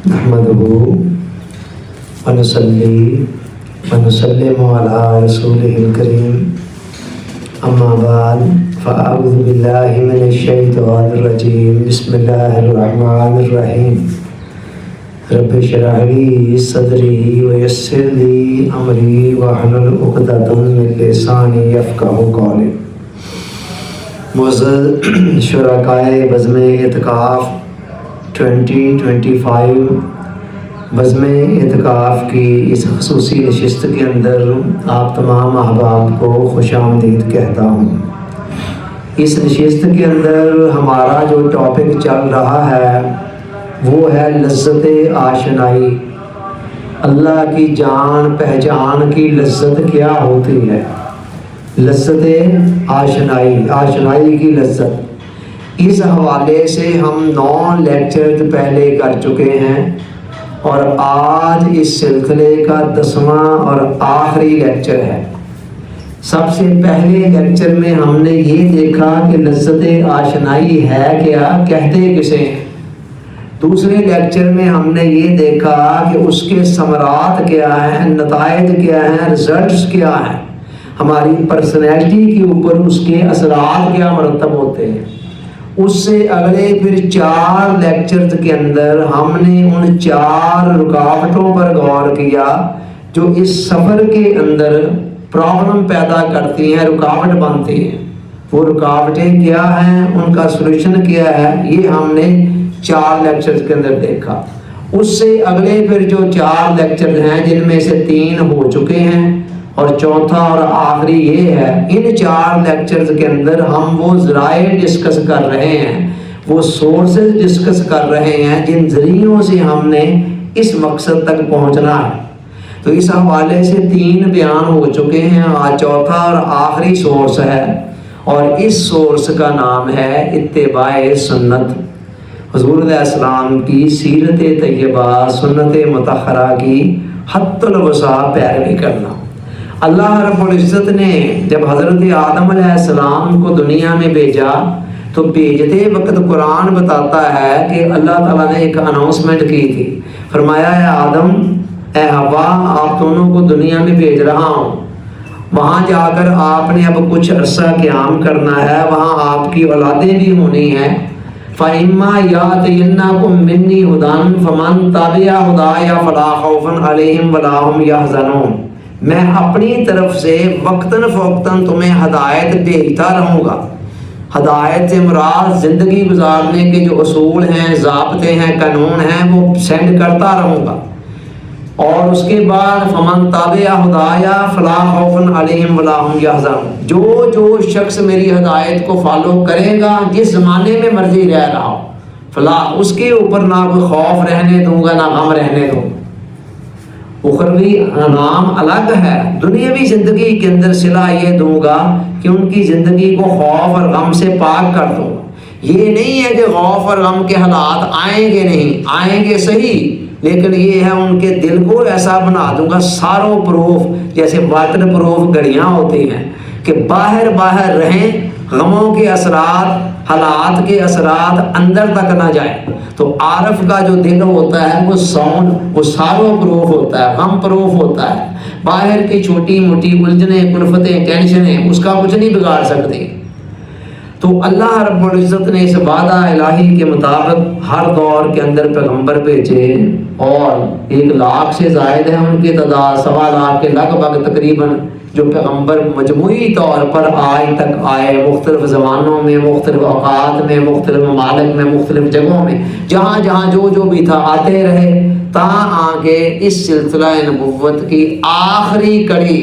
نحمده ونصلي ونسلم على رسوله الكريم اما بعد فاعوذ بالله من الشيطان الرجيم بسم الله الرحمن الرحيم رب اشرح لي صدري ويسر لي امري واحلل عقدة من لساني يفقهوا قولي۔ معزز شرکائے بزم اعتکاف 2025 بزم اعتکاف کی اس خصوصی نشست کے اندر آپ تمام احباب کو خوش آمدید کہتا ہوں۔ اس نشست کے اندر ہمارا جو ٹاپک چل رہا ہے وہ ہے لذت آشنائی۔ اللہ کی جان پہچان کی لذت کیا ہوتی ہے؟ لذت آشنائی کی لذت۔ اس حوالے سے ہم 9 لیکچر پہلے کر چکے ہیں اور آج اس سلسلے کا 10واں اور آخری لیکچر ہے۔ سب سے پہلے لیکچر میں ہم نے یہ دیکھا کہ لذت آشنائی ہے کیا، کہتے کسے ہیں۔ دوسرے لیکچر میں ہم نے یہ دیکھا کہ اس کے ثمرات کیا ہیں، نتائج کیا ہیں، رزلٹس کیا ہیں، ہماری پرسنالٹی کے اوپر اس کے اثرات کیا مرتب ہوتے ہیں۔ اس سے اگلے پھر 4 لیکچرز کے اندر ہم نے ان 4 رکاوٹوں پر غور کیا جو اس سفر کے اندر پرابلم پیدا کرتی ہیں، رکاوٹ بنتی ہیں۔ وہ رکاوٹیں کیا ہیں، ان کا سولوشن کیا ہے، یہ ہم نے 4 لیکچرز کے اندر دیکھا۔ اس سے اگلے پھر جو 4 لیکچرز ہیں جن میں سے 3 ہو چکے ہیں اور چوتھا اور آخری یہ ہے، ان 4 لیکچرز کے اندر ہم وہ ذرائع ڈسکس کر رہے ہیں، وہ سورسز ڈسکس کر رہے ہیں جن ذریعوں سے ہم نے اس مقصد تک پہنچنا ہے۔ تو اس حوالے سے 3 بیان ہو چکے ہیں، آج چوتھا اور آخری سورس ہے اور اس سورس کا نام ہے اتباع سنت، حضور علیہ السلام کی سیرت طیبہ سنت مطہرہ کی حتی الوسع پیروی کرنا۔ اللہ رب العزت نے جب حضرت آدم علیہ السلام کو دنیا میں بھیجا تو بھیجتے وقت قرآن بتاتا ہے کہ اللہ تعالیٰ نے ایک اناؤنسمنٹ کی تھی، فرمایا اے آدم اے حوا آپ دونوں کو دنیا میں بھیج رہا ہوں، وہاں جا کر آپ نے اب کچھ عرصہ قیام کرنا ہے، وہاں آپ کی اولادیں بھی ہونی ہیں۔ فَإِمَّا يَأْتِيَنَّكُم مِّنِّي هُدًى فَمَن تَبِعَ هُدَايَ فَلَا خَوْفٌ عَلَيْهِمْ وَلَا هُمْ يَحْزَنُونَ۔ میں اپنی طرف سے وقتاً فوقتاً تمہیں ہدایت بھیجتا رہوں گا۔ ہدایت سے مراد زندگی گزارنے کے جو اصول ہیں، ضابطے ہیں، قانون ہیں، وہ سینڈ کرتا رہوں گا۔ اور اس کے بعد فمن تابع ہدایا فلا خوف علیہم ولا هم یحزنون، جو شخص میری ہدایت کو فالو کرے گا جس زمانے میں مرضی رہ رہا ہو، فلا اس کے اوپر نہ کوئی خوف رہنے دوں گا نہ غم رہنے دوں گا۔ اخروی انعام الگ ہے، دنیاوی زندگی کے اندر صلہ یہ دوں گا کہ ان کی زندگی کو خوف اور غم سے پاک کر دوں گا۔ یہ نہیں ہے کہ خوف اور غم کے حالات آئیں گے، نہیں آئیں گے صحیح، لیکن یہ ہے ان کے دل کو ایسا بنا دوں گا ساروں پروف، جیسے واٹر پروف گھڑیاں ہوتی ہیں کہ باہر رہیں، غموں کے اثرات، حالات کے اثرات اندر تک نہ جائیں۔ تو عارف کا جو دل ہوتا ہے وہ ساروں پروف ہوتا ہے، غم پروف ہوتا ہے، باہر کی چھوٹی موٹی الجھنیں، کلفتیں، ٹینشنیں اس کا کچھ نہیں بگاڑ سکتی۔ تو اللہ رب العزت نے اس وعدہ الہی کے مطابق ہر دور کے اندر پیغمبر بھیجے اور 1 لاکھ سے زائد ہے ان کی تعداد، 1.25 لاکھ کے لگ بھگ تقریباً جو پیغمبر مجموعی طور پر آج تک آئے، مختلف زمانوں میں، مختلف اوقات میں، مختلف ممالک میں، مختلف جگہوں میں، جہاں جو بھی تھا آتے رہے تا آگے اس سلسلہ نبوت کی آخری کڑی،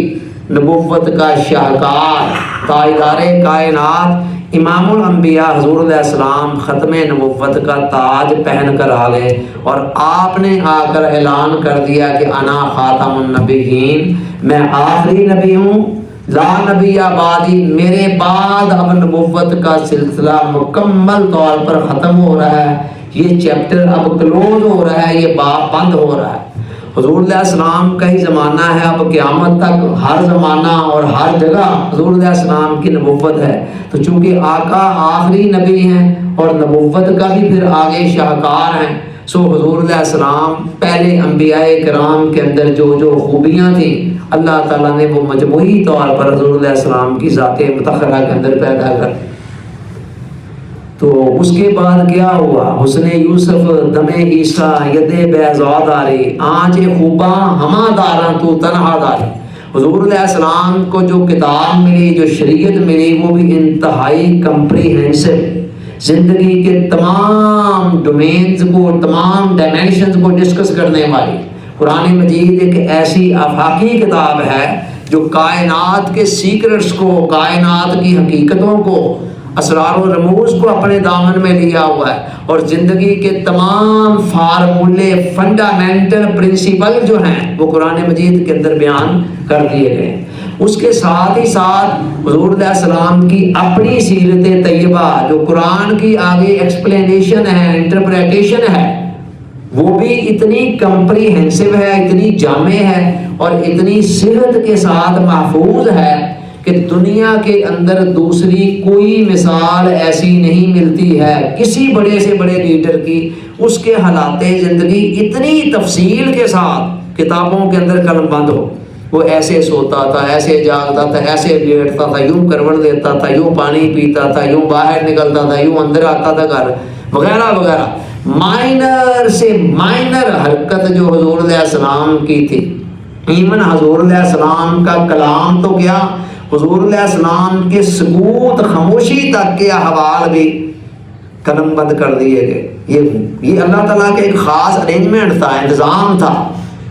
نبوت کا شاہکار، تاجدار کائنات، امام الانبیاء حضور علیہ السلام ختم نبوت کا تاج پہن کر آ گئے اور آپ نے آ کر اعلان کر دیا کہ انا خاتم النبیین، میں آخری نبی ہوں، لا نبی بعدی، میرے بعد اب نبوت کا سلسلہ مکمل طور پر ختم ہو رہا ہے، یہ چیپٹر اب کلوز ہو رہا ہے، یہ باب بند ہو رہا ہے۔ حضور علیہ السلام کا ہی زمانہ ہے، اب قیامت تک ہر زمانہ اور ہر جگہ حضور علیہ السلام کی نبوت ہے۔ تو چونکہ آقا آخری نبی ہیں اور نبوت کا بھی پھر آگے شاہکار ہیں، سو حضور علیہ السلام پہلے انبیاء کرام کے اندر جو جو خوبیاں تھیں اللہ تعالیٰ نے وہ مجموعی طور پر حضور علیہ السلام کی ذات مطہرہ کے اندر پیدا کر. تو اس کے بعد کیا ہوا؟ حسن یوسف دم عیسیٰ ید بیضا داری آنچ خوباں ہما داراں تو تنہا داری. حضور علیہ السلام کو جو کتاب ملی، جو شریعت ملی، وہ بھی انتہائی کمپریہنسو، زندگی کے تمام ڈومینز کو، تمام ڈائمینشنز کو ڈسکس کرنے والی. قرآن مجید ایک ایسی آفاقی کتاب ہے جو کائنات کے سیکرٹس کو، کائنات کی حقیقتوں کو، اسرار و رموز کو اپنے دامن میں لیا ہوا ہے، اور زندگی کے تمام فارمولے، فنڈامنٹل پرنسپل جو ہیں وہ قرآن مجید کے اندر بیان کر دیے گئے. اس کے ساتھ ہی ساتھ حضور علیہ السلام کی اپنی سیرت طیبہ جو قرآن کی آگے ایکسپلینیشن ہے، انٹرپریٹیشن ہے، وہ بھی اتنی کمپریہنسو ہے، اتنی جامع ہے اور اتنی صحت کے ساتھ محفوظ ہے کہ دنیا کے اندر دوسری کوئی مثال ایسی نہیں ملتی ہے کسی بڑے سے بڑے لیڈر کی. اس کے حالات زندگی اتنی تفصیل کے ساتھ کتابوں کے اندر قلم بند ہو. وہ ایسے سوتا تھا، ایسے جاگتا تھا، ایسے لیٹتا تھا، یوں کروٹ دیتا تھا، یوں پانی پیتا تھا، یوں باہر نکلتا تھا، یوں اندر آتا تھا گھر، وغیرہ وغیرہ. مائنر سے مائنر حرکت جو حضور علیہ السلام کی تھی، ایون حضور علیہ السلام کا کلام تو کیا، حضور علیہ السلام کے سکوت، خاموشی تک کے احوال بھی قلم بند کر دیے گئے. یہ اللہ تعالیٰ کے ایک خاص ارینجمنٹ تھا، انتظام تھا.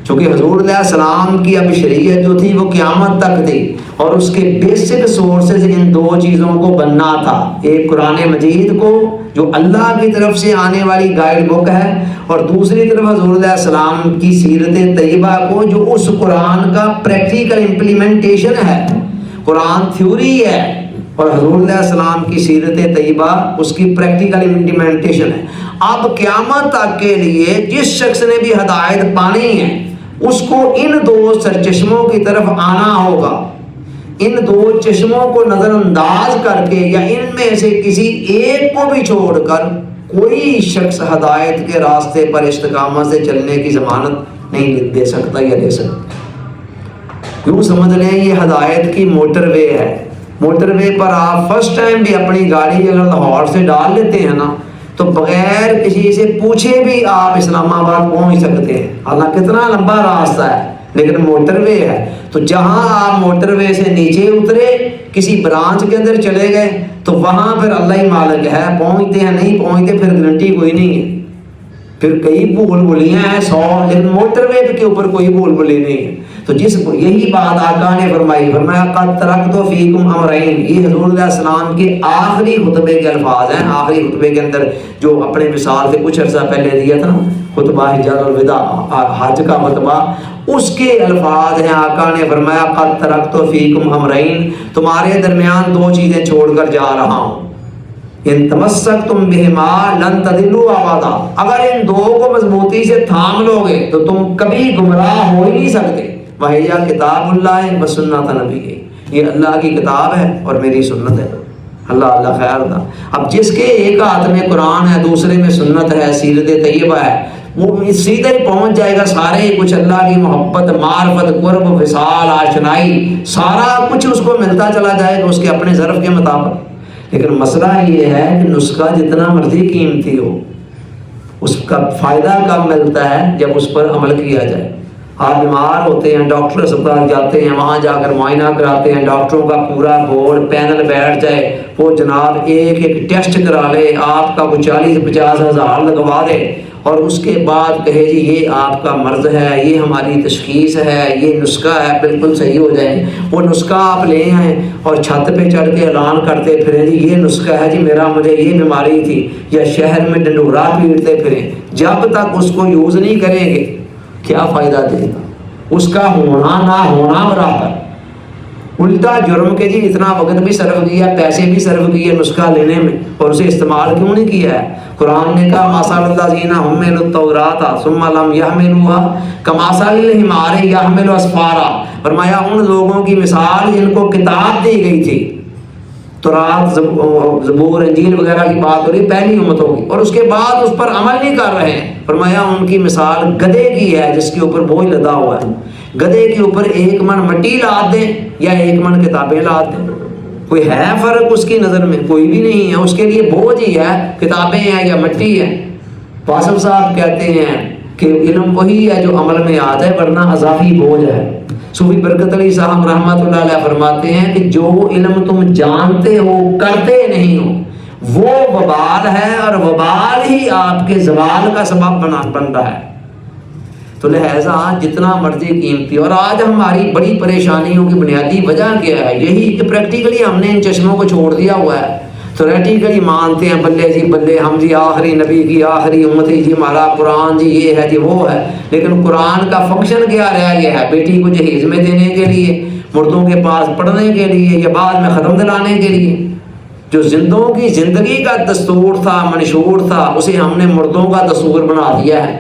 چونکہ حضور علیہ السلام کی اب شریعت جو تھی وہ قیامت تک تھی، اور اس کے بیسک سورسز ان دو چیزوں کو بننا تھا. ایک قرآن مجید کو جو اللہ کی طرف سے آنے والی گائیڈ بک ہے، اور دوسری طرف حضور علیہ السلام کی سیرت طیبہ کو جو اس قرآن کا پریکٹیکل امپلیمنٹیشن ہے. قرآن تھیوری ہے اور حضور علیہ السلام کی سیرت طیبہ اس کی پریکٹیکل امپلیمنٹیشن ہے. اب قیامت تک کے لیے جس شخص نے بھی ہدایت پانی ہے اس کو ان دو سرچشموں کی طرف آنا ہوگا. ان دو چشموں کو نظر انداز کر کے یا ان میں سے کسی ایک کو بھی چھوڑ کر کوئی شخص ہدایت کے راستے پر استقامت سے چلنے کی ضمانت نہیں دے سکتا یا دے سکتا. کیوں سمجھ لیں یہ ہدایت کی موٹر وے ہے. موٹر وے پر آپ فرسٹ ٹائم بھی اپنی گاڑی اگر لاہور سے ڈال لیتے ہیں نا تو بغیر کسی سے پوچھے بھی آپ اسلام آباد پہنچ سکتے ہیں. حالانکہ کتنا لمبا راستہ ہے لیکن موٹر وے ہے. تو جہاں آپ موٹر وے سے نیچے اترے کسی برانچ کے اندر چلے گئے تو وہاں پھر اللہ ہی مالک ہے. پہنچتے ہیں نہیں پہنچتے پھر گارنٹی کوئی نہیں ہے. پھر کئی بھول بھلیاں ہیں 100، لیکن موٹر وے کے اوپر کوئی بھول بھلی نہیں ہے. تو یہی بات آقا نے فرمایا قد ترکت فیکم امرین. یہ حضور علیہ السلام کے آخری خطبے کے الفاظ ہیں. آخری خطبے کے اندر جو اپنے مثال سے کچھ عرصہ پہلے دیا تھا خطبہ حجۃ الوداع، حج کا خطبہ، اس کے الفاظ ہیں. آقا نے فرمایا قد ترکت فیکم امرین، تمہارے درمیان دو چیزیں چھوڑ کر جا رہا ہوں. ان تمسکتم بہما لن تضلوا ابدا، اگر ان دو کو مضبوطی سے تھام لو گے تو تم کبھی گمراہ ہو ہی نہیں سکتے. وہیا کتاب اللہ و سنت نبی، یہ اللہ کی کتاب ہے اور میری سنت ہے. اللہ خیر تھا. اب جس کے ایک ہاتھ میں قرآن ہے، دوسرے میں سنت ہے، سیرت طیبہ ہے، وہ سیدھے پہنچ جائے گا سارے کچھ. اللہ کی محبت، معرفت، قرب، وصال، آشنائی، سارا کچھ اس کو ملتا چلا جائے گا اس کے اپنے ظرف کے مطابق. لیکن مسئلہ یہ ہے کہ نسخہ جتنا مرضی قیمتی ہو اس کا فائدہ کم ملتا ہے جب اس پر عمل کیا جائے. آپ بیمار ہوتے ہیں، ڈاکٹر اسپتال جاتے ہیں، وہاں جا کر معائنہ کراتے ہیں، ڈاکٹروں کا پورا بورڈ پینل بیٹھ جائے، وہ جناب ایک ایک ٹیسٹ کرا لے، آپ کا وہ 40-50 ہزار لگوا دے اور اس کے بعد کہے جی یہ آپ کا مرض ہے، یہ ہماری تشخیص ہے، یہ نسخہ ہے، بالکل صحیح ہو جائے. وہ نسخہ آپ لے آئیں اور چھت پہ چڑھ کے اعلان کرتے پھریں جی یہ نسخہ ہے جی مجھے یہ بیماری تھی، یا شہر میں ڈنڈورا پیٹتے پھریں. جب تک اس کو یوز نہیں کریں گے کیا فائدہ دے گا؟ اس کا ہونا نہ ہونا برابر. الٹا جرم کے جی اتنا وقت بھی صرف کیا، پیسے بھی صرف کیے نسخہ لینے میں، اور اسے استعمال کیوں نہیں کیا ہے؟ قرآن نے کہا مثل الذین حملوا التوراۃ ثم لم یحملوها کمثل الحمار یحمل اسفارا. فرمایا ان لوگوں کی مثال جن کو کتاب دی گئی تھی، تورات، زبور، انجیل وغیرہ کی بات ہو رہی پہلی امتوں کی، اور اس کے بعد اس پر عمل نہیں کر رہے ہیں. فرمایا ان کی مثال گدھے کی ہے جس کے اوپر بوجھ لدا ہوا ہے. گدھے کے اوپر 1 من مٹی لاد دیں یا 1 من کتابیں لاد دیں, کوئی ہے فرق اس کی نظر میں؟ کوئی بھی نہیں ہے. اس کے لیے بوجھ ہی ہے, کتابیں ہیں یا مٹی ہے. واصف صاحب کہتے ہیں کہ علم وہی ہے جو عمل میں آ جائے, ورنہ اضافی بوجھ ہے. صوفی برکت علی صاحب رحمۃ اللہ علیہ فرماتے ہیں کہ جو علم تم جانتے ہو کرتے نہیں ہو وہ وبال ہے, اور وبال ہی آپ کے زوال کا سبب بن رہا ہے. تو لہٰذا جتنا مرضی قیمتی. اور آج ہماری بڑی پریشانیوں کی بنیادی وجہ کیا ہے؟ یہی کہ پریکٹیکلی ہم نے ان چشموں کو چھوڑ دیا ہوا ہے. تھیوریٹیکلی مانتے ہیں بلے جی بلے, ہم جی آخری نبی کی آخری امت جی, ہمارا قرآن جی یہ ہے جی وہ ہے. لیکن قرآن کا فنکشن کیا رہ گیا ہے؟ بیٹی کو جہیز میں دینے کے لیے, مردوں کے پاس پڑھنے کے لیے, یا بعد میں ختم دلانے کے لیے. جو زندوں کی زندگی کا دستور تھا, منشور تھا, اسے ہم نے مردوں کا دستور بنا دیا ہے.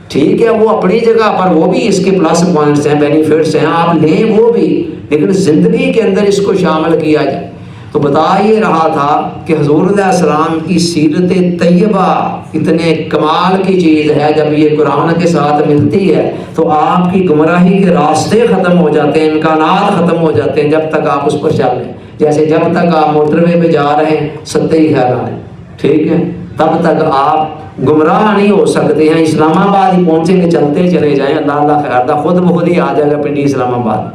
ٹھیک ہے, وہ اپنی جگہ پر وہ بھی اس کے پلس پوائنٹس ہیں, بینیفٹس ہیں, آپ لیں وہ بھی, لیکن زندگی کے اندر اس کو شامل کیا جائے. تو بتا یہ رہا تھا کہ حضور علیہ السلام کی سیرت طیبہ اتنے کمال کی چیز ہے. جب یہ قرآن کے ساتھ ملتی ہے تو آپ کی گمراہی کے راستے ختم ہو جاتے ہیں, امکانات ختم ہو جاتے ہیں, جب تک آپ اس پر چل لیں. جیسے جب تک آپ موٹر وے پہ جا رہے ہیں ستے ہی خیال آئے, ٹھیک ہے, تب تک آپ گمراہ نہیں ہو سکتے ہیں. اسلام آباد ہی پہنچیں گے, چلتے چلے جائیں, اللہ خیر دا, خود بخود ہی آ جائے گا پنڈی اسلام آباد.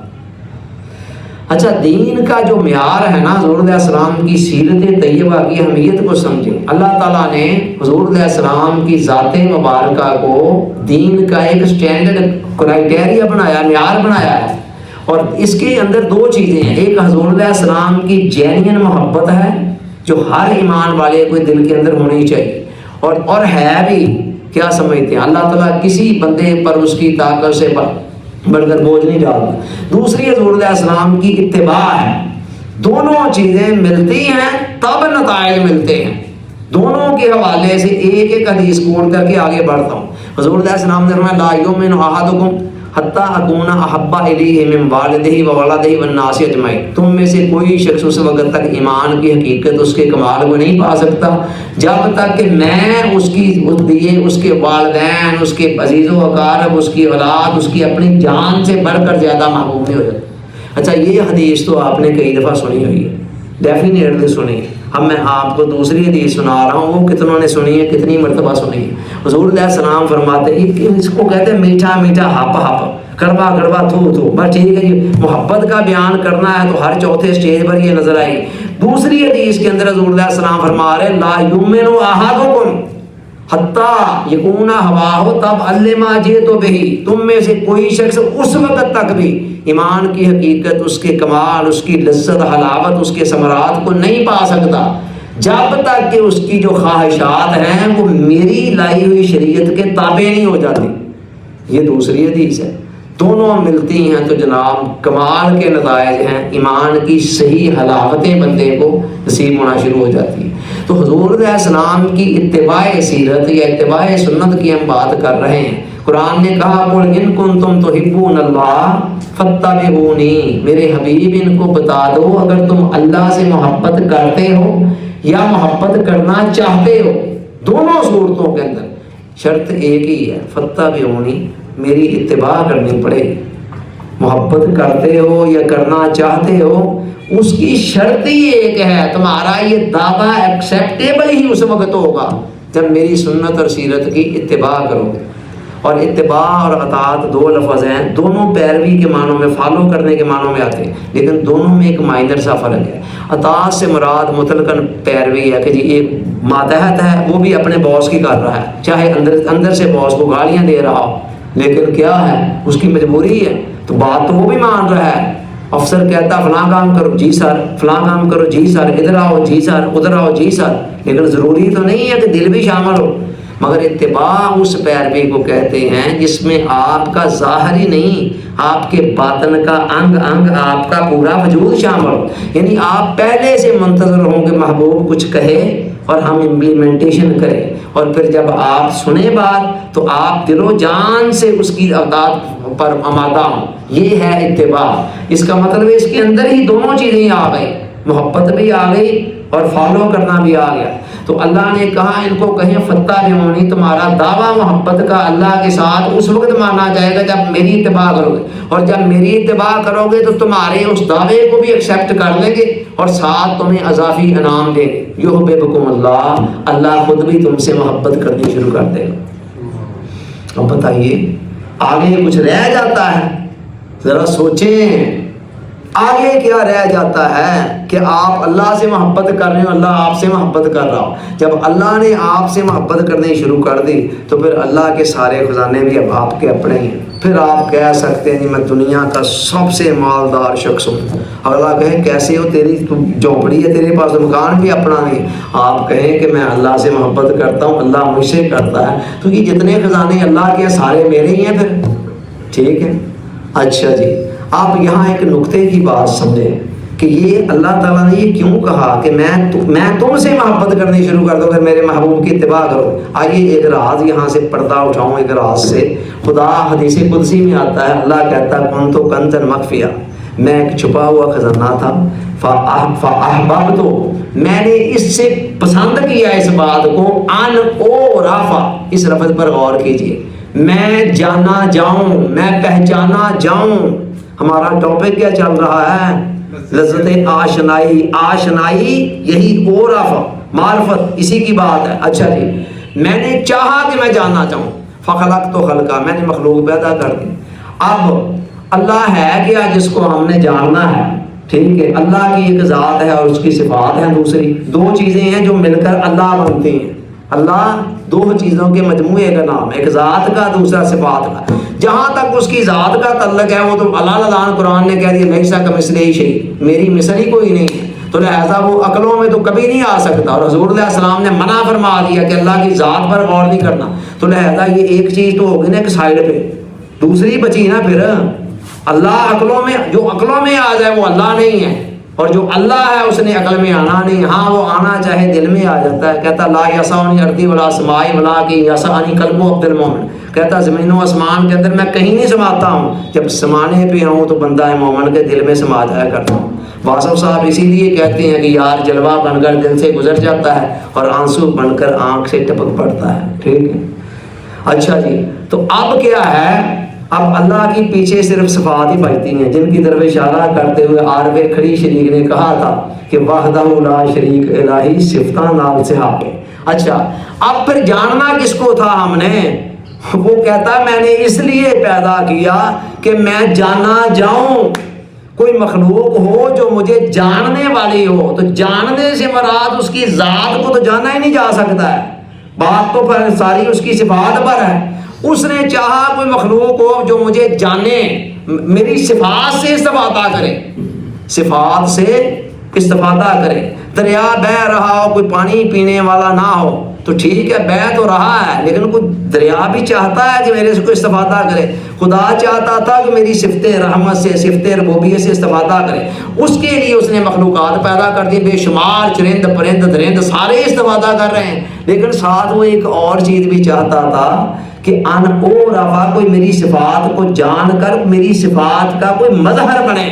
اچھا, دین کا جو معیار ہے نا, حضور علیہ السلام کی سیرت طیبہ کی اہمیت کو سمجھیں. اللہ تعالیٰ نے حضور علیہ السلام کی ذات مبارکہ کو دین کا ایک سٹینڈرڈ کرائٹیریا بنایا, معیار بنایا ہے. اور اس کے اندر 2 چیزیں ہیں. ایک حضور علیہ السلام کی جینین محبت ہے جو ہر ایمان والے کو دل کے اندر ہونی چاہیے, اور ہے بھی. کیا سمجھتے ہیں؟ اللہ تعالیٰ کسی بندے پر اس کی طاقت سے بڑھ کر بوجھ نہیں ڈالتا. دوسری حضور علیہ السلام کی اتباع ہے. دونوں چیزیں ملتی ہیں تب نتائج ملتے ہیں. دونوں کے حوالے سے ایک ایک حدیث کوٹ کر کے آگے بڑھتا ہوں. حضور علیہ السلام نے فرمایا لا یؤمن احدکم حتی اکون احب الیہ من والدہ وولدہ والناس اجمعین. تم میں سے کوئی شخص اس وقت تک ایمان کی حقیقت, اس کے کمال کو نہیں پا سکتا جب تک کہ میں اس کے والدین, اس کے عزیز و اقارب, اس کی اولاد, اس کی اپنی جان سے بڑھ کر زیادہ محبوب نہیں ہو جاتا. اچھا, یہ حدیث تو آپ نے کئی دفعہ سنی ہوئی ہے, ڈیفینیٹلی سنی ہے. اب میں آپ کو دوسری حدیث سنا رہا ہوں, وہ کتنوں نے سنی ہے, کتنی مرتبہ سنی ہے. حضور علیہ السلام فرماتے ہیں کہ اس کو کہتے ہیں میٹھا میٹھا ہپ ہپ, کڑوا کڑوا تھو تھو. بس ٹھیک ہے جی, محبت کا بیان کرنا ہے تو ہر چوتھے سٹیج پر یہ نظر آئی. دوسری حدیث کے اندر حضور علیہ السلام فرما رہے لا یؤمن احدکم حتی یکون ہواہ تب علما جئت بہ. تم میں سے کوئی شخص اس وقت تک بھی ایمان کی حقیقت, اس کے کمال, اس کی لذت حلاوت, اس کے ثمرات کو نہیں پا سکتا جب تک کہ اس کی جو خواہشات ہیں وہ میری لائی ہوئی شریعت کے تابع نہیں ہو جاتی. یہ دوسری حدیث ہے. دونوں ملتی ہیں تو جناب کمال کے نتائج ہیں, ایمان کی صحیح حلاوتیں بندے کو نصیب ہونا شروع ہو جاتی ہیں. تو حضور علیہ السلام کی اتباع سیرت یا اتباع سنت کی ہم بات کر رہے ہیں. قرآن نے کہا قل ان کنتم تحبون اللہ فاتبعونی. میرے حبیب ان کو بتا دو اگر تم اللہ سے محبت کرتے ہو یا محبت کرنا چاہتے ہو. دونوں صورتوں کے اندر شرط ایک ہی ہے, فاتبعونی, میری اتباع کرنی پڑے گی. محبت کرتے ہو یا کرنا چاہتے ہو, اس کی شرط ہی ایک ہے, تمہارا یہ دعویٰ ایکسیپٹیبل ہی اس وقت ہوگا جب میری سنت اور سیرت کی اتباع کرو گے. اور اتباع اور اطاعت 2 لفظ ہیں, دونوں پیروی کے معنوں میں, فالو کرنے کے معنوں میں آتے ہیں, لیکن دونوں میں ایک مائنر سا فرق ہے. اطاعت سے مراد مطلقاً پیروی ہے کہ جی ایک ماتحت ہے, وہ بھی اپنے باس کی کر رہا ہے, چاہے اندر سے باس کو گالیاں دے رہا ہو, لیکن کیا ہے اس کی مجبوری ہے, تو بات تو وہ بھی مان رہا ہے. افسر کہتا فلاں کام کرو جی سر, فلاں کام کرو جی سر, ادھر آؤ جی سر, ادھر آؤ جی سر, لیکن ضروری تو نہیں ہے کہ دل بھی شامل ہو. مگر اتباع اس پیروی کو کہتے ہیں جس میں آپ کا ظاہری نہیں, آپ کے باطن کا انگ انگ, آپ کا پورا وجود شامل ہو. یعنی آپ پہلے سے منتظر ہوں کہ محبوب کچھ کہے اور ہم امپلیمنٹیشن کریں, اور پھر جب آپ سنیں بات تو آپ دل و جان سے اس کی اطاعت پر آمادہ ہوں. یہ ہے اتباع. اس کا مطلب اس کے اندر ہی دونوں چیزیں آ گئی, محبت بھی آ گئی اور فالو کرنا بھی آ گیا. تو اللہ نے کہا ان کو کہیں فاتبعونی، تمہارا دعویٰ محبت کا اللہ کے ساتھ اس وقت مانا جائے گا جب میری اتباع کرو گے، اور جب میری اتباع کرو گے تو تمہارے اس دعوے کو بھی ایکسیپٹ کر لیں گے اور ساتھ تمہیں اضافی انعام دیں گے۔ یحببکم اللہ، اللہ خود بھی تم سے محبت کرنی شروع کر دے گا۔ اب بتائیے آگے کچھ رہ جاتا ہے؟ ذرا سوچیں آگے کیا رہ جاتا ہے کہ آپ اللہ سے محبت کر رہے ہو، اللہ آپ سے محبت کر رہا ہو۔ جب اللہ نے آپ سے محبت کرنی شروع کر دی تو پھر اللہ کے سارے خزانے بھی اب آپ کے اپنے ہیں۔ پھر آپ کہہ سکتے ہیں جی میں دنیا کا سب سے مالدار شخص ہوں۔ اللہ کہے کیسے ہو، تیری جھونپڑی ہے، تیرے پاس مکان بھی اپنا نہیں۔ آپ کہیں کہ میں اللہ سے محبت کرتا ہوں، اللہ مجھ سے کرتا ہے، تو یہ جتنے خزانے اللہ کے سارے میرے ہی ہیں پھر، ٹھیک ہے۔ اچھا جی، آپ یہاں ایک نقطے کی بات سمجھیں کہ یہ اللہ تعالیٰ نے یہ کیوں کہا کہ میں تم سے محبت کرنی شروع کر دوں اگر میرے محبوب کی اتباع کرو۔ آئیے ایک راز یہاں سے پردہ اٹھاؤں ایک راز سے۔ خدا حدیث قدسی میں آتا ہے، اللہ کہتا ہے کنت کنزا مخفیا، میں ایک چھپا ہوا خزانہ تھا، فاحببت، میں نے اس سے پسند کیا اس بات کو، ان او رافع، اس لفظ پر غور کیجئے، میں جانا جاؤں، میں پہچانا جاؤں۔ ہمارا ٹاپک کیا چل رہا ہے؟ لذت آشنائی، آشنائی یہی او رافع، معرفت، اسی کی بات ہے۔ اچھا جی، میں نے چاہا کہ میں جاننا چاہوں، فخلقت خلقا، میں نے مخلوق پیدا کر دی۔ اب اللہ ہے کیا جس کو ہم نے جاننا ہے، ٹھیک ہے؟ اللہ کی ایک ذات ہے اور اس کی صفات ہیں دوسری، دو چیزیں ہیں جو مل کر اللہ بنتی ہیں۔ اللہ دو چیزوں کے مجموعے کا نام، ایک ذات کا، دوسرا صفات کا۔ جہاں تک اس کی ذات کا تعلق ہے وہ تو اللہ تعالیٰ قرآن نے کہہ دیا لیس کمثلہ شیء، میری مثل ہی کوئی نہیں ہے، تو لہٰذا وہ عقلوں میں تو کبھی نہیں آ سکتا، اور حضور علیہ السلام نے منع فرما دیا کہ اللہ کی ذات پر غور نہیں کرنا، تو لہٰذا یہ ایک چیز تو ہوگی نا ایک سائڈ پہ، دوسری بچی نا پھر اللہ عقلوں میں، جو عقلوں میں آ جائے وہ اللہ نہیں ہے، اور جو اللہ ہے اس نے عقل میں آنا نہیں۔ ہاں وہ آنا چاہے دل میں آ جاتا ہے، کہتا لا یسعنی ارضی ولا سمائی ولکن یسعنی قلب عبد المؤمن، کہتا زمین و آسمان کے اندر میں کہیں نہیں سماتا ہوں، جب سمانے پہ ہوں تو بندہ مومن کے دل میں سما جایا کرتا ہوں۔ واصف صاحب اسی لیے کہتے ہیں کہ یار جلوہ بن کر دل سے گزر جاتا ہے اور آنسو بن کر آنکھ سے ٹپک پڑتا ہے، ٹھیک ہے۔ اچھا جی، تو اب کیا ہے؟ اب اللہ کی پیچھے صرف صفات ہی بچتی ہیں، جن کی طرف اشارہ کرتے ہوئے عارف کھڑی شریک نے کہا تھا کہ وحدہ لا شریک الہی صفتاں نال صحاب۔ اچھا، اب پھر جاننا کس کو تھا ہم نے؟ وہ کہتا میں نے اس لیے پیدا کیا کہ میں جانا جاؤں، کوئی مخلوق ہو جو مجھے جاننے والی ہو، تو جاننے سے مراد اس کی ذات کو تو جانا ہی نہیں جا سکتا ہے، بات تو پھر ساری اس کی صفات پر ہے۔ اس نے چاہا کوئی مخلوق ہو جو مجھے جانے، میری صفات سے استفادہ کرے، صفات سے استفادہ کرے۔ دریا بہہ رہا ہو، کوئی پانی پینے والا نہ ہو تو ٹھیک ہے، بہہ تو رہا ہے، لیکن کوئی دریا بھی چاہتا ہے کہ میرے سے کوئی استفادہ کرے۔ خدا چاہتا تھا کہ میری صفت رحمت سے، صفت ربوبیت سے استفادہ کرے، اس کے لیے اس نے مخلوقات پیدا کر دی، بے شمار چرند پرند درند سارے استفادہ کر رہے ہیں، لیکن ساتھ وہ ایک اور چیز بھی چاہتا تھا کہ ان او رفا، کوئی میری صفات کو جان کر میری صفات کا کوئی مظہر بنے،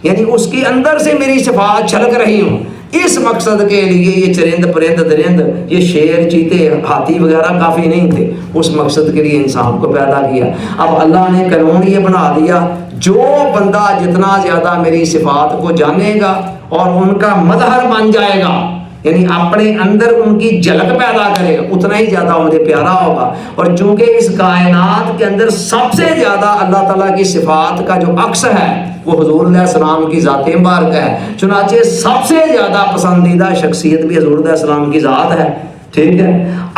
یعنی اس کے اندر سے میری صفات چھلک رہی ہوں۔ اس مقصد کے لیے یہ چرند پرند درند، یہ شیر چیتے ہاتھی وغیرہ کافی نہیں تھے، اس مقصد کے لیے انسان کو پیدا کیا۔ اب اللہ نے قانون یہ بنا دیا، جو بندہ جتنا زیادہ میری صفات کو جانے گا اور ان کا مظہر بن جائے گا، یعنی اپنے اندر ان کی جھلک پیدا کرے گا، اتنا ہی زیادہ مجھے پیارا ہوگا۔ اور چونکہ اس کائنات کے اندر سب سے زیادہ اللہ تعالیٰ کی صفات کا جو عکس ہے وہ حضور علیہ السلام کی ذات مبارک ہے، چنانچہ سب سے زیادہ پسندیدہ شخصیت بھی حضور علیہ السلام کی ذات ہے، ٹھیک ہے۔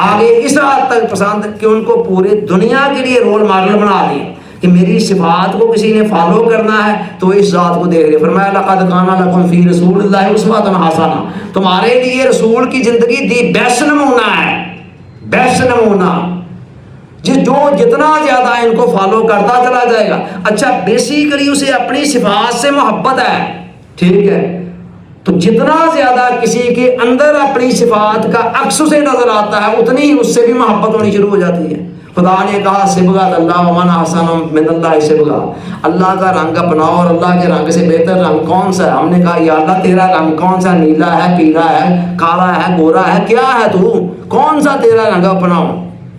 آگے اس حد تک پسند کہ ان کو پورے دنیا کے لیے رول ماڈل بنا دیا کہ میری صفات کو کسی نے فالو کرنا ہے تو اس ذات کو دیکھ لے۔ فرمایا لقد کان لکم فی رسول اللہ اسوۃ حسنہ، تمہارے لیے رسول کی زندگی دی بیسٹ نمونہ ہے، بیسٹ نمونہ، جو جتنا زیادہ ان کو فالو کرتا چلا جائے گا۔ اچھا، بیسیکلی اسے اپنی صفات سے محبت ہے، ٹھیک ہے، تو جتنا زیادہ کسی کے اندر اپنی صفات کا عکس سے نظر آتا ہے اتنی ہی اس سے بھی محبت ہونی شروع ہو جاتی ہے۔ خدا نے کہا صبغۃ اللہ ومن احسن من اللہ صبغہ، اللہ کا رنگ اپناؤ اور اللہ کے رنگ سے بہتر رنگ کون سا ہے؟ ہم نے کہا یا اللہ تیرا رنگ کون سا، نیلا ہے، پیلا ہے، کالا ہے، گورا ہے، کیا ہے تو کون سا تیرا رنگ اپناؤ؟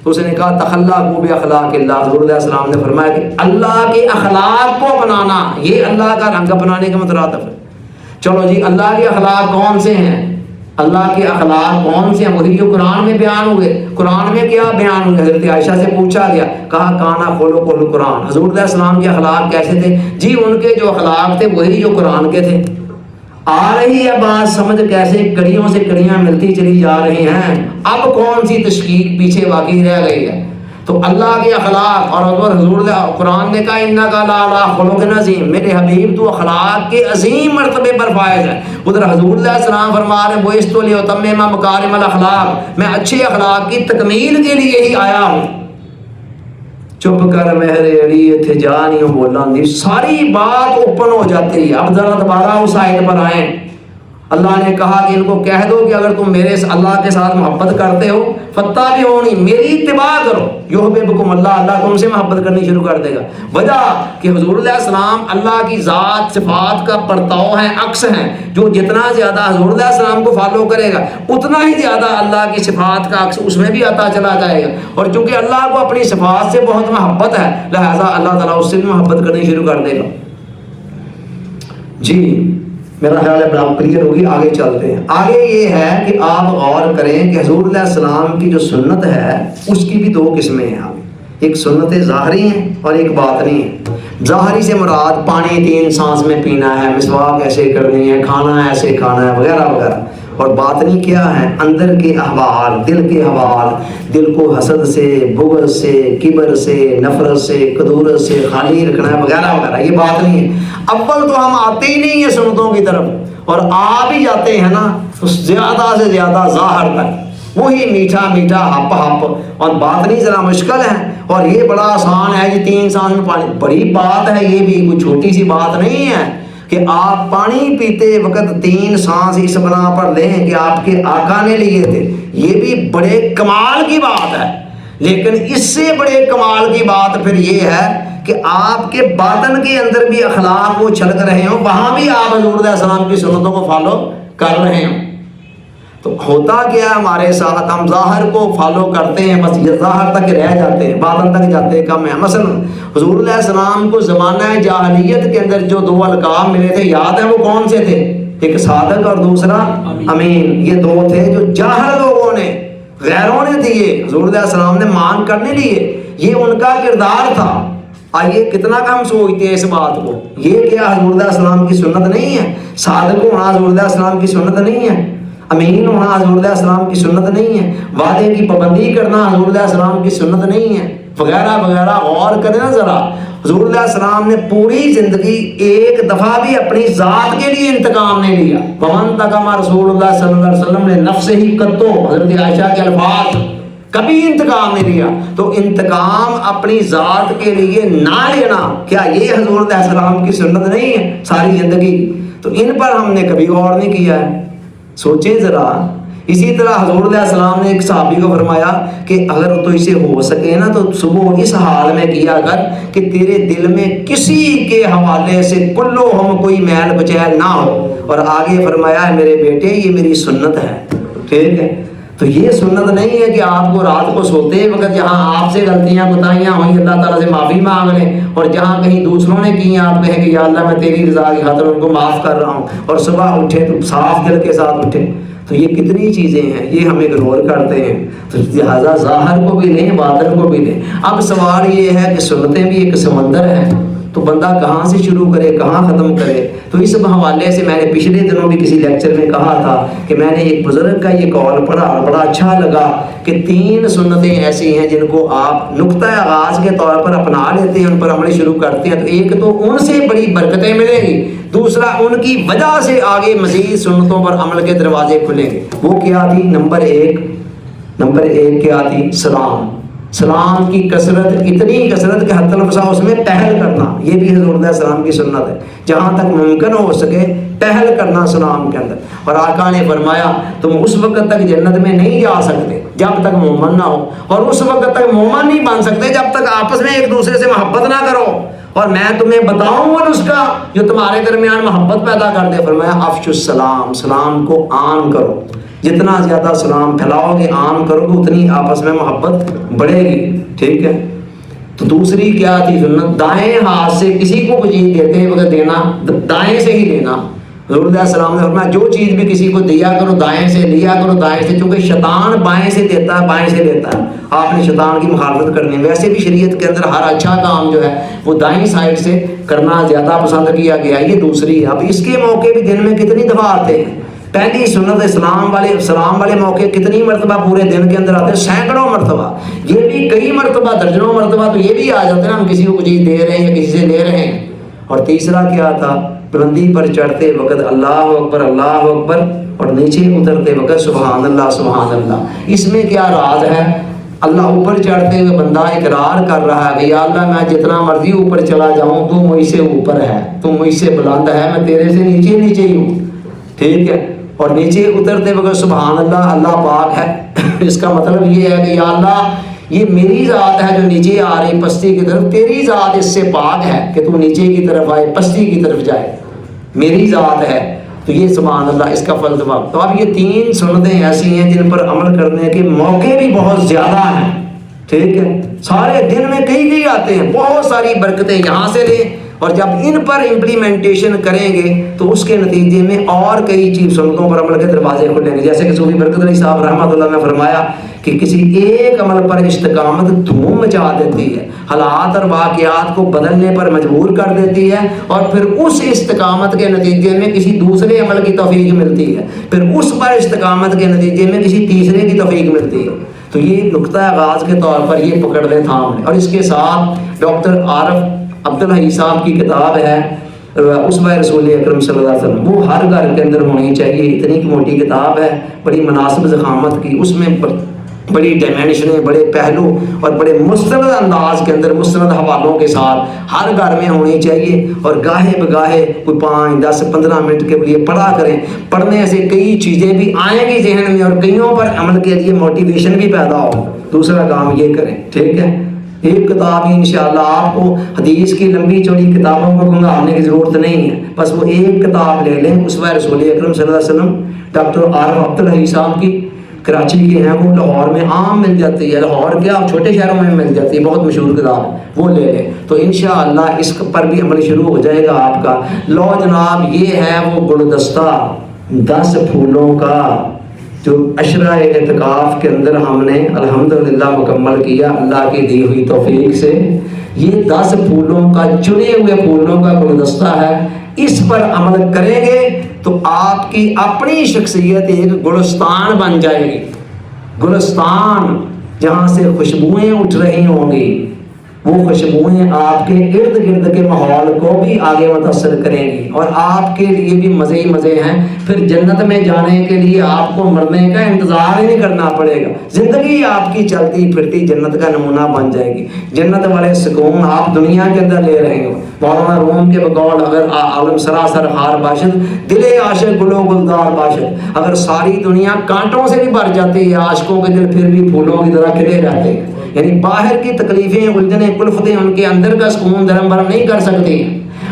تو اس نے کہا تخلقوا باخلاق اللہ، حضور علیہ السلام نے فرمایا کہ اللہ کے اخلاق کو اپنانا، یہ اللہ کا رنگ اپنانے کا مترادف ہے۔ چلو جی، اللہ کے اخلاق کون سے ہیں؟ اللہ کے اخلاق کون سے ہیں؟ وہی جو قرآن میں بیان ہوئے۔ قرآن میں کیا بیان ہوئے؟ حضرت عائشہ سے پوچھا گیا، کہا کانا خلق القرآن، حضور علیہ السلام کے اخلاق کیسے تھے؟ جی ان کے جو اخلاق تھے وہی جو قرآن کے تھے۔ آ رہی ہے بات سمجھ کیسے کڑیوں سے کڑیاں ملتی چلی جا رہی ہیں، اب کون سی تشکیق پیچھے باقی رہ گئی ہے؟ تو اللہ کے اخلاق اور حضور قرآن نے کہا انک لعلی خلق عظیم، میرے حبیب تو اخلاق کے عظیم مرتبے پر فائز ہے۔ ادھر حضور علیہ السلام فرما رہے ہیں بعثت لیتمم مکارم الاخلاق، میں اچھے اخلاق کی تکمیل کے لیے ہی آیا ہوں۔ چپ کر مہر علی تھے جا نہیں بولا دی، ساری بات اوپن ہو جاتی ہے۔ اب ذرا دوبارہ اس آیت پر آئیں۔ اللہ نے کہا کہ ان کو کہہ دو کہ اگر تم میرے اللہ کے ساتھ محبت کرتے ہو فاتبعونی، میری اتباع کرو، یحببکم اللہ، اللہ تم سے محبت کرنی شروع کر دے گا۔ وجہ کہ حضور علیہ السلام اللہ کی ذات صفات کا پرتاؤ ہیں، عکس ہیں، جو جتنا زیادہ حضور علیہ السلام کو فالو کرے گا اتنا ہی زیادہ اللہ کی صفات کا عکس اس میں بھی آتا چلا جائے گا، اور چونکہ اللہ کو اپنی صفات سے بہت محبت ہے لہذا اللہ تعالیٰ اس سے بھی محبت کرنی شروع کر دے گا۔ جی میرا خیال ہے بڑا کلیئر ہوگی، آگے چلتے ہیں۔ آگے یہ ہے کہ آپ غور کریں کہ حضور علیہ السلام کی جو سنت ہے اس کی بھی دو قسمیں ہیں۔ ایک سنت ظاہری ہیں اور ایک باطنی ہے۔ ظاہری سے مراد پانی 3 سانس میں پینا ہے، مسواک ایسے کرنی ہے، کھانا ایسے کھانا ہے، وغیرہ وغیرہ۔ اور باطنی کیا ہے؟ اندر کے احوال، دل کے احوال، دل کو حسد سے، بغض سے، کبر سے، نفرت سے، کدورت سے خالی رکھنا ہے، وغیرہ وغیرہ، یہ باطنی ہے۔ اول تو ہم آتے ہی نہیں ہیں سنتوں کی طرف، اور آ بھی جاتے ہیں نا تو زیادہ سے زیادہ ظاہر تک، وہی میٹھا میٹھا ہپ ہپ، اور باطنی ذرا مشکل ہے۔ اور یہ بڑا آسان ہے جی 3 سانس میں پانی، بڑی بات ہے، یہ بھی کوئی چھوٹی سی بات نہیں ہے کہ آپ پانی پیتے وقت 3 سانس اس بنا پر لیں کہ آپ کے آقا نے لیے تھے، یہ بھی بڑے کمال کی بات ہے۔ لیکن اس سے بڑے کمال کی بات پھر یہ ہے کہ آپ کے باطن کے اندر بھی اخلاق وہ چھلک رہے ہوں، وہاں بھی آپ حضور علیہ السلام کی سنتوں کو فالو کر رہے ہوں۔ تو ہوتا کیا ہمارے ساتھ، ہم ظاہر کو فالو کرتے ہیں، بس یہ ظاہر تک رہ جاتے ہیں، باطن تک جاتے کم ہیں۔ مثلا حضور علیہ السلام کو زمانہ جاہلیت کے اندر جو 2 القاب ملے تھے یاد ہیں وہ کون سے تھے؟ ایک صادق اور دوسرا امین، یہ 2 تھے جو جاہل لوگوں نے، غیروں نے دیے، حضور علیہ السلام نے مان کرنے لیے، یہ ان کا کردار تھا۔ آئیے کتنا کم سوچتے ہیں اس بات کو، یہ کیا حضور علیہ السلام کی سنت نہیں ہے؟ صادق ہونا حضور علیہ السلام کی سنت نہیں ہے؟ امین ہونا حضور علیہ السلام کی سنت نہیں ہے؟ وعدے کی پابندی کرنا حضور علیہ السلام کی سنت نہیں ہے؟ وغیرہ وغیرہ۔ غور کریں نا ذرا، حضور علیہ السلام نے پوری زندگی ایک دفعہ بھی اپنی ذات کے لیے انتقام نہیں لیا۔ ومن انتقم رسول اللہ صلی اللہ علیہ وسلم نے نفس ہی قطو، حضرت عائشہ کے الفاظ، کبھی انتقام نہیں لیا۔ تو انتقام اپنی ذات کے لیے نہ لینا، کیا یہ حضور علیہ السلام کی سنت نہیں ہے ساری زندگی؟ تو ان پر ہم نے کبھی غور نہیں کیا ہے، سوچیں ذرا۔ اسی طرح حضور علیہ السلام نے ایک صحابی کو فرمایا کہ اگر تو اسے ہو سکے نا تو صبح اس حال میں کیا کر کہ تیرے دل میں کسی کے حوالے سے کلو ہم کوئی میل کچیل نہ ہو، اور آگے فرمایا ہے میرے بیٹے یہ میری سنت ہے، ٹھیک ہے؟ تو یہ سنت نہیں ہے کہ آپ کو رات کو سوتے وقت جہاں آپ سے غلطیاں کوتاہیاں ہوئیں اللہ تعالیٰ سے معافی مانگ لیں، اور جہاں کہیں دوسروں نے کی ہیں آپ کہیں کہ یا اللہ میں تیری رضا کی خاطر ان کو معاف کر رہا ہوں، اور صبح اٹھے تو صاف دل کے ساتھ اٹھے۔ تو یہ کتنی چیزیں ہیں، یہ ہم اگنور کرتے ہیں۔ تو لہٰذا ظاہر کو بھی لیں، باطن کو بھی لیں۔ اب سوال یہ ہے کہ سنتیں بھی ایک سمندر ہیں، تو بندہ کہاں سے شروع کرے، کہاں ختم کرے؟ تو اس حوالے سے میں نے پچھلے دنوں بھی کسی لیکچر میں کہا تھا کہ میں نے ایک بزرگ کا یہ قول پڑھا اور بڑا اچھا لگا کہ 3 سنتیں ایسی ہیں جن کو آپ نقطہ آغاز کے طور پر اپنا لیتے ہیں، ان پر عمل شروع کرتے ہیں، تو ایک تو ان سے بڑی برکتیں ملیں گی، دوسرا ان کی وجہ سے آگے مزید سنتوں پر عمل کے دروازے کھلیں گے۔ وہ کیا تھی؟ نمبر ایک کیا تھی؟ سلام۔ سلام کی کثرت، اتنی کثرت کہ حتی الفسا اس میں ٹہل کرنا، یہ بھی حضور علیہ السلام کی سنت ہے، جہاں تک ممکن ہو سکے ٹہل کرنا سلام کے اندر۔ اور آقا نے فرمایا تم اس وقت تک جنت میں نہیں جا سکتے جب تک مومن نہ ہو، اور اس وقت تک مومن نہیں بن سکتے جب تک آپس میں ایک دوسرے سے محبت نہ کرو۔ اور میں تمہیں بتاؤں گا نسخہ جو تمہارے درمیان محبت پیدا کر دے، فرمایا افشوا السلام، سلام کو عام کرو، جتنا زیادہ سلام پھیلاؤ گے، عام کرو گے، اتنی آپس میں محبت بڑھے گی، ٹھیک ہے۔ تو دوسری کیا تھی سنت؟ دائیں ہاتھ سے کسی کو کوئی چیز دیتے وقت دینا دائیں سے ہی دینا۔ حضور علیہ السلام نے فرمایا جو چیز بھی کسی کو دیا کرو دائیں سے، لیا کرو دائیں سے، چونکہ شیطان بائیں سے دیتا ہے، بائیں سے لیتا ہے، آپ نے شیطان کی مخالفت کرنی ہے۔ ویسے بھی شریعت کے اندر ہر اچھا کام جو ہے وہ دائیں سائڈ سے کرنا زیادہ پسند کیا گیا، یہ دوسری ہے۔ اب اس کے موقع بھی دن میں کتنی دفعہ آتے ہیں؟ پہلی سنت سلام والے موقع کتنی مرتبہ پورے دن کے اندر آتے ہیں؟ سینکڑوں مرتبہ، یہ بھی کئی مرتبہ، درجنوں مرتبہ تو یہ بھی آ جاتے ہیں ہم کسی کو چیز دے رہے ہیں یا کسی سے لے رہے ہیں۔ اور تیسرا کیا تھا؟ بلندی پر چڑھتے وقت اللہ اکبر اللہ اکبر، اور نیچے اترتے وقت سبحان اللہ سبحان اللہ۔ اس میں کیا راز ہے؟ اللہ اوپر چڑھتے ہوئے بندہ اقرار کر رہا ہے کہ یا اللہ میں جتنا مرضی اوپر چلا جاؤں تو مجھ سے اوپر ہے، تو مجھ سے بلند ہے، میں تیرے سے نیچے نیچے ہی ہوں، ٹھیک ہے۔ اور نیچے اترتے وقت سبحان اللہ، اللہ پاک ہے، اس کا مطلب یہ ہے کہ یا اللہ یہ میری ذات ہے جو نیچے آ رہی پستی کی طرف، تیری ذات اس سے پاک ہے کہ تو نیچے کی طرف آئے، پستی کی طرف جائے، میری ذات ہے۔ تو یہ سبحان اللہ اس کا فلسفہ۔ تو اب یہ تین سنتیں ایسی ہیں جن پر عمل کرنے کے موقع بھی بہت زیادہ ہیں، ٹھیک ہے۔ سارے دن میں کئی آتے ہیں، بہت ساری برکتیں یہاں سے لیں، اور جب ان پر امپلیمنٹیشن کریں گے تو اس کے نتیجے میں اور کئی چیز سنتوں پر عمل کے دروازے کھلیں گے۔ جیسے کہ صوفی برکت علی صاحب رحمۃ اللہ نے فرمایا کہ کسی ایک عمل پر استقامت دھوم مچا دیتی ہے، حالات اور واقعات کو بدلنے پر مجبور کر دیتی ہے، اور پھر اس استقامت کے نتیجے میں کسی دوسرے عمل کی توفیق ملتی ہے، پھر اس پر استقامت کے نتیجے میں کسی تیسرے کی توفیق ملتی ہے۔ تو یہ نقطہ آغاز کے طور پر یہ پکڑ لیں، تھام لیں۔ اور اس کے ساتھ ڈاکٹر عارف عبدالحی صاحب کی کتاب ہے اسوہ رسول اکرم صلی اللہ علیہ وسلم، وہ ہر گھر کے اندر ہونی چاہیے، اتنی موٹی کتاب ہے، بڑی مناسب ضخامت کی، اس میں بڑی ڈائمینشنیں، بڑے پہلو اور بڑے مستند انداز کے اندر مستند حوالوں کے ساتھ ہر گھر میں ہونی چاہیے۔ اور گاہے بگاہے کوئی 5 10 15 منٹ کے لیے پڑھا کریں، پڑھنے سے کئی چیزیں بھی آئیں گی ذہن میں، اور کئیوں پر عمل کے لیے موٹیویشن بھی پیدا ہو۔ دوسرا کام یہ کریں، ٹھیک ہے۔ ایک کتاب ہی انشاءاللہ، آپ کو حدیث کی لمبی چوڑی کتابوں کو گھنگھانے کی ضرورت نہیں ہے، بس وہ ایک کتاب لے لیں، اسوہ رسول اکرم صلی اللہ علیہ وسلم، ڈاکٹر عارف عبدالحی صاحب کی، کراچی کے ہیں وہ، لاہور میں عام مل جاتی ہے، لاہور کیا چھوٹے شہروں میں مل جاتی ہے، بہت مشہور کتاب ہے، وہ لے لیں تو انشاءاللہ اس پر بھی عمل شروع ہو جائے گا آپ کا۔ لو جناب، یہ ہے وہ گلدستہ 10 پھولوں کا جو عشرہ اعتکاف کے اندر ہم نے الحمدللہ مکمل کیا اللہ کی دی ہوئی توفیق سے۔ یہ 10 پھولوں کا، چنے ہوئے پھولوں کا گلدستہ ہے، اس پر عمل کریں گے تو آپ کی اپنی شخصیت ایک گلستان بن جائے گی، گلستان جہاں سے خوشبوئیں اٹھ رہی ہوں گی، وہ خوشبوئیں آپ کے ارد گرد کے ماحول کو بھی آگے متاثر کریں گی، اور آپ کے لیے بھی مزے ہی مزے ہیں۔ پھر جنت میں جانے کے لیے آپ کو مرنے کا انتظار ہی نہیں کرنا پڑے گا، زندگی آپ کی چلتی پھرتی جنت کا نمونہ بن جائے گی۔ جنت والے سکون آپ دنیا کے اندر لے رہے ہو۔ مولانا روم کے بقول اگر عالم سراسر خار باشد، دل عاشق گلو گلدار باشد، اگر ساری دنیا کانٹوں سے بھی بھر جاتی ہے، عاشقوں کے دل پھر بھی پھولوں کی طرح کھلے رہتے ہیں۔ یعنی باہر کی تکلیفیں، الجھنیں، کلفتیں ان کے اندر کا سکون درم برم نہیں کر سکتی۔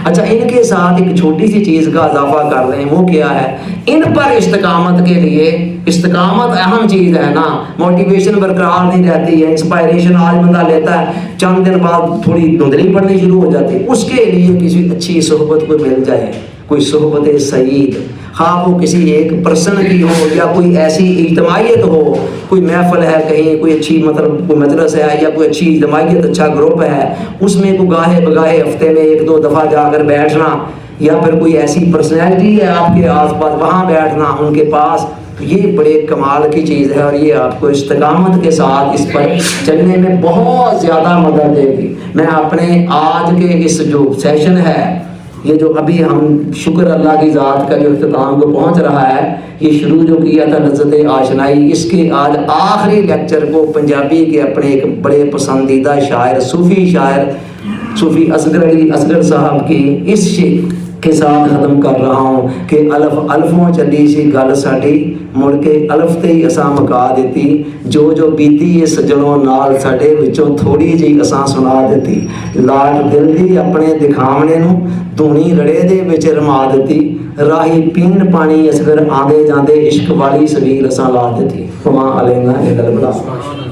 اچھا، ان کے ساتھ ایک چھوٹی سی چیز کا اضافہ کر رہے ہیں، وہ کیا ہے؟ ان پر استقامت کے لیے، استقامت اہم چیز ہے نا، موٹیویشن برقرار نہیں رہتی ہے، انسپائریشن آج بندہ لیتا ہے، چند دن بعد تھوڑی دھندلی پڑنی شروع ہو جاتی ہے۔ اس کے لیے کسی اچھی صحبت کو مل جائے، کوئی صحبت سعید، خواہ وہ کسی ایک پرسن کی ہو یا کوئی ایسی اجتماعیت ہو، کوئی محفل ہے کہیں، کوئی اچھی کوئی مجلس ہے یا کوئی اچھی اجتماعیت، اچھا گروپ ہے، اس میں کوئی گاہے بگاہے ہفتے میں 1-2 دفعہ جا کر بیٹھنا، یا پھر کوئی ایسی پرسنالٹی ہے آپ کے آس پاس، وہاں بیٹھنا ان کے پاس، یہ بڑے کمال کی چیز ہے، اور یہ آپ کو استقامت کے ساتھ اس پر چلنے میں بہت زیادہ مدد دے گی۔ میں اپنے آج کے اس جو سیشن ہے، یہ جو ابھی ہم شکر اللہ کی ذات کا جو اختتام کو پہنچ رہا ہے، یہ شروع جو کیا تھا لذت آشنائی، اس کے آج آخری لیکچر کو پنجابی کے اپنے ایک بڑے پسندیدہ شاعر، صوفی اصغر علی اصغر صاحب کی اس شعر کے ساتھ ختم کر رہا ہوں کہ الف الفوں چلی سی گل ساڈی، مڑ کے الف تے ہی اساں مکا دیتی، جو بیتی ہے سجنوں نال ساڈے وچوں تھوڑی جی اساں سنا دیتی، لاٹ دل دی اپنے دکھاونے نو دھونی رڑے دے وچ رما دیتی، راہی پین پانی اصغر آندے جاندے عشق والی سبیل اساں لا دیتی، وما علینا الا البلاغ۔